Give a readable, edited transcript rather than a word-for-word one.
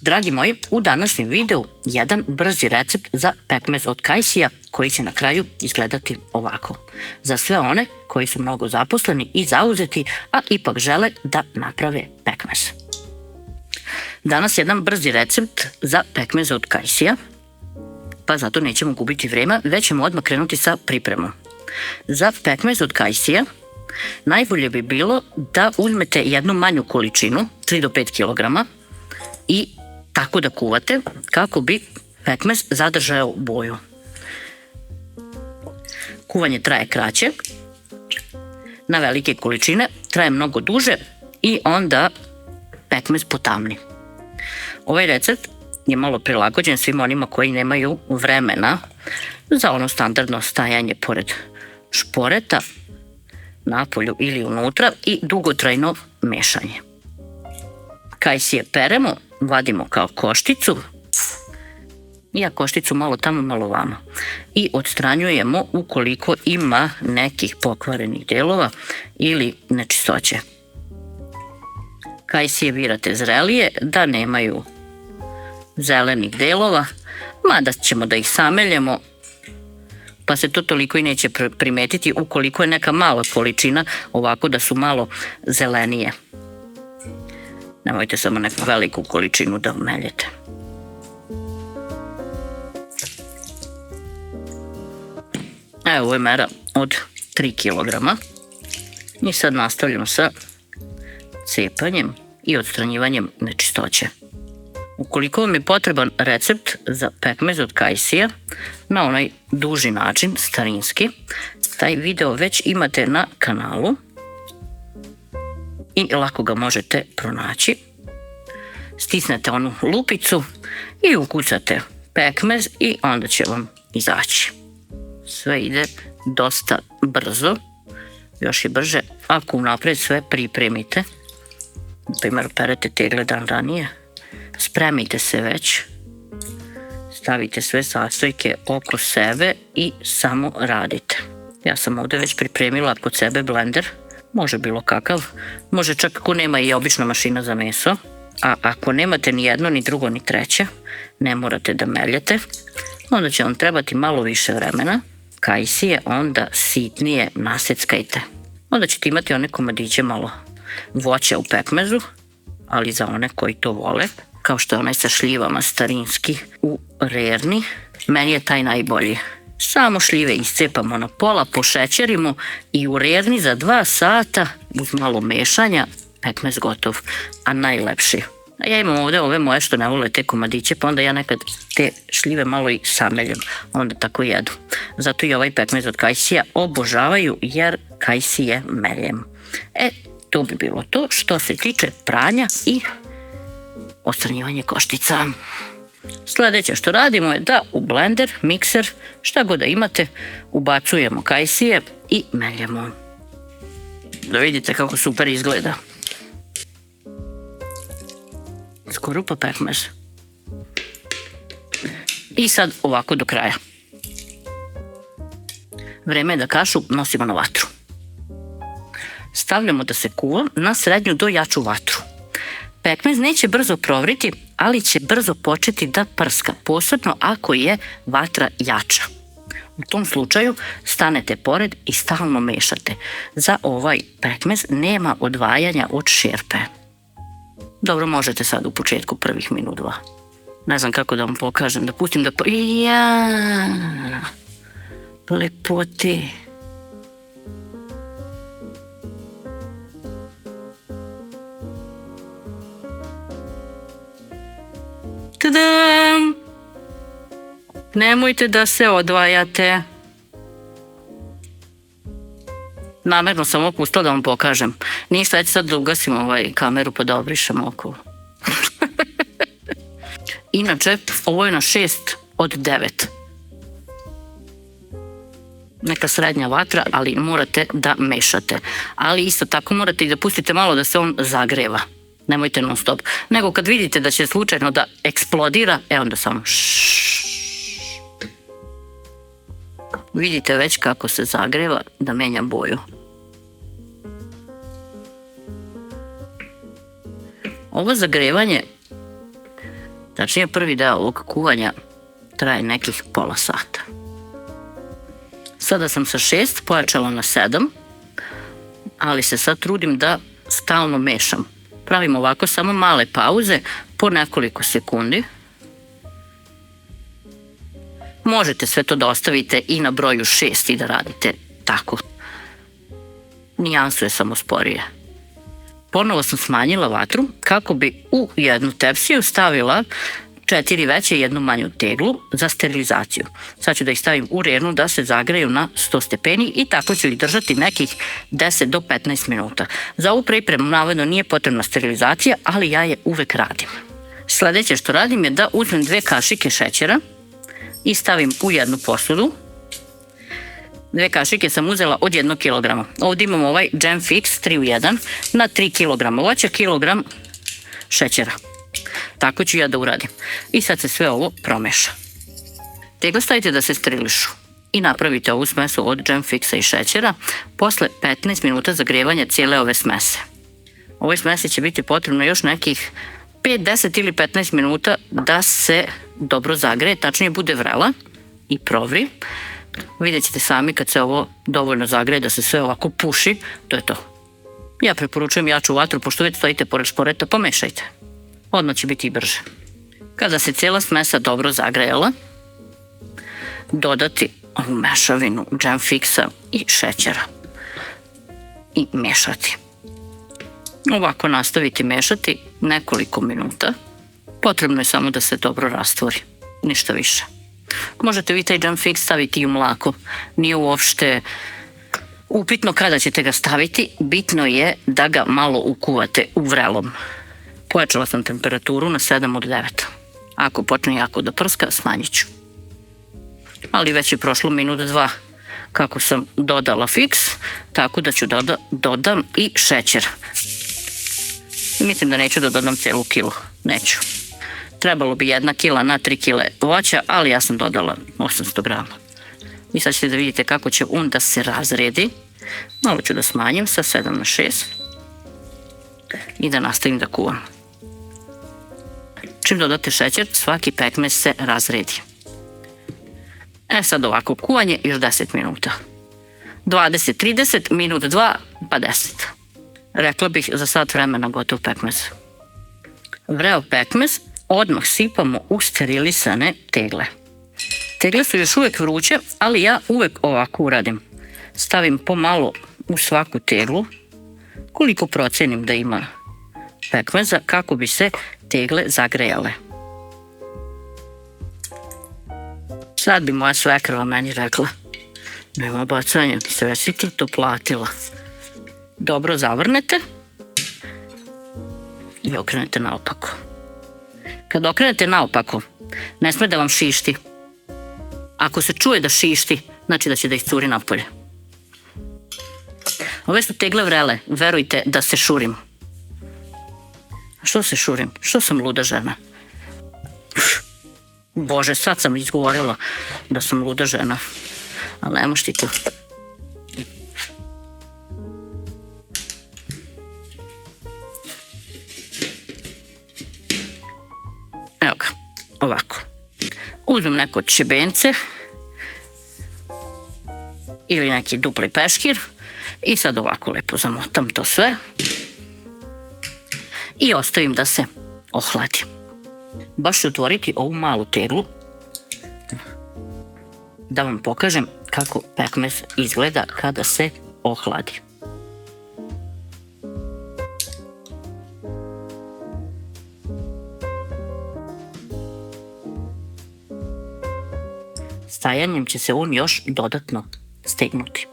Dragi moji, u današnjem videu jedan brzi recept za pekmez od kajsija koji će na kraju izgledati ovako. Za sve one koji su mnogo zaposleni i zauzeti, a ipak žele da naprave pekmez. Danas jedan brzi recept za pekmez od kajsija, pa zato nećemo gubiti vreme, već ćemo odmah krenuti sa pripremom. Za pekmez od kajsija najbolje bi bilo da uzmete jednu manju količinu, 3 do 5 kg, i tako da kuvate kako bi pekmez zadržao boju. Kuvanje traje kraće, na velike količine traje mnogo duže i onda pekmez potamni. Ovaj recept je malo prilagođen svim onima koji nemaju vremena za ono standardno stajanje pored šporeta, napolju ili unutra, i dugotrajno mešanje. Kajsije peremo, vadimo kao košticu, ja košticu malo tamo, malo vamo, i odstranjujemo ukoliko ima nekih pokvarenih delova ili nečistoće. Kajsije birate zrelije, da nemaju zelenih delova, mada ćemo da ih sameljemo, pa se to toliko i neće primetiti ukoliko je neka mala količina, ovako da su malo zelenije. Nemojte samo neku veliku količinu da meljete. Evo, ovo je mera od 3 kg. I sad nastavljamo sa cepanjem i odstranjivanjem nečistoće. Ukoliko vam je potreban recept za pekmez od kajsija na onaj duži način, starinski, taj video već imate na kanalu i lako ga možete pronaći. Stisnete onu lupicu i ukucate pekmez i onda će vam izaći. Sve ide dosta brzo, još i brže ako unapred sve pripremite. Na primjer, perete tegle dan ranije, spremite se već, stavite sve sastojke oko sebe i samo radite. Ja sam ovde već pripremila kod sebe blender, može bilo kakav, može čak ako nema i obična mašina za meso, a ako nemate ni jedno, ni drugo, ni treće, ne morate da meljete, onda će vam trebati malo više vremena. Kajsije onda sitnije naseckajte. Onda ćete imati one komadiće malo voća u pekmezu, ali za one koji to vole, kao što je onaj sa šljivama starinski u rerni, meni je taj najbolji. Samo šljive iscepamo na pola, pošećerimo i u rerni za 2 sata uz malo mešanja pekmez gotov, a najlepši. A ja imam ovde ove moje što ne vole te komadiće, pa onda ja nekad te šljive malo i sameljem, onda tako jedu. Zato i ovaj pekmez od kajsija obožavaju jer kajsije meljem. To bi bilo to što se tiče pranja i odstranjivanje koštica. Sljedeće što radimo je da u blender, mikser, šta god da imate, ubacujemo kajsije i meljemo. Da vidite kako super izgleda. Skorupa pekmez. I sad ovako do kraja. Vreme je da kašu nosimo na vatru. Stavljamo da se kuva na srednju do jaču vatru. Pekmez neće brzo provriti, ali će brzo početi da prska, posebno ako je vatra jača. U tom slučaju stanete pored i stalno mešate. Za ovaj pekmez nema odvajanja od šerpe. Dobro, možete sad u početku prvih minut, 2. Ne znam kako da vam pokažem, da pustim da... Lepote. Tadam! Nemojte da se odvajate. Namerno sam ovo pustila da vam pokažem. Ništa, ajte sad da ugasim kameru pa da obrišem okolo. Inače, ovo je na 6 od 9. Neka srednja vatra, ali morate da mešate. Ali isto tako morate i da pustite malo da se on zagreva. Nemojte non stop. Nego kad vidite da će slučajno da eksplodira, onda samo vidite već kako se zagreva da menja boju. Ovo zagrevanje Tačnije, prvi deo ovog kuvanja traje nekih pola sata. Sada sam sa 6 pojačala na 7, ali se sad trudim da stalno mešam. Pravim ovako samo male pauze po nekoliko sekundi. Možete sve to da ostavite i na broju 6 i da radite tako. Nijansu je samo sporije. Ponovo sam smanjila vatru kako bi u jednu tepsiju stavila 4 veće i jednu manju teglu za sterilizaciju. Sad ću da ih stavim u rernu da se zagreju na 100 stepeni i tako ću ih držati nekih 10 do 15 minuta. Za ovu pripremu navodno nije potrebna sterilizacija, ali ja je uvek radim. Sledeće što radim je da uzmem 2 kašike šećera i stavim u jednu posudu. 2 kašike sam uzela od 1 kg. Ovdje imam ovaj Jam Fix 3 u 1 na 3 kg voća, kilogram šećera. Tako ću ja da uradim. I sad se sve ovo promeša. Tegle stavite da se sterilišu i napravite ovu smesu od Jam Fixa i šećera posle 15 minuta zagrevanja cijele ove smese. Ovoj smesi će biti potrebno još nekih 5, 10 ili 15 minuta da se dobro zagreje, tačnije bude vrela i provri. Vidjet ćete sami kad se ovo dovoljno zagreje da se sve ovako puši, to je to. Ja preporučujem jaču vatru, pošto već stojite pored šporeta, pomešajte. Odmah će biti i brže. Kada se cijela smesa dobro zagrejala, dodati ovu mešavinu Jam Fixa i šećera i mešati. Ovako nastaviti mešati nekoliko minuta. Potrebno je samo da se dobro rastvori, ništa više. Možete vi taj Jam Fix staviti i u mlako. Nije uopšte upitno kada ćete ga staviti, bitno je da ga malo ukuvate u vrelom. Pojačala sam temperaturu na 7 od 9. Ako počne jako da prska, smanjit ću. Ali već je prošlo minut 2 kako sam dodala fiks, tako da ću da dodam i šećer. Mislim da neću da dodam celu kilu, neću. Trebalo bi 1 kila na 3 kile voća, ali ja sam dodala 800 grama. I sad ćete da vidite kako će da se razredi. Malo ću da smanjim sa 7 na 6 i da nastavim da kuvam. Čim dodate šećer, svaki pekmez se razredi. Sad ovako, kuvanje još 10 minuta. 20, 30, minut 2, pa 10. Rekla bih za sat vremena gotov pekmez. Vreo pekmez odmah sipamo u sterilisane tegle. Tegle su još uvek vruće, ali ja uvek ovako uradim. Stavim pomalo u svaku teglu, koliko procenim da ima pekmeza, kako bi se tegle zagrejale. Sad bi moja svekrva meni rekla, nema bacanja, sve si ti to platila. Dobro zavrnete i okrenete naopako. Kad okrenete naopako, ne sme da vam šišti. Ako se čuje da šišti, znači da će da iscuri napolje. Ove su tegle vrele, verujte da se šurim. Što se šurim? Što sam luda žena? Bože, sad sam izgovorila da sam luda žena. Ali ne moš ti tu. Evo ga, ovako. Uzmem neko šibence ili neki dupli peškir i sad ovako lepo zamotam to sve i ostavim da se ohladi. Baš ću otvoriti ovu malu teglu da vam pokažem kako pekmez izgleda kada se ohladi. Stajanjem će se on još dodatno stegnuti.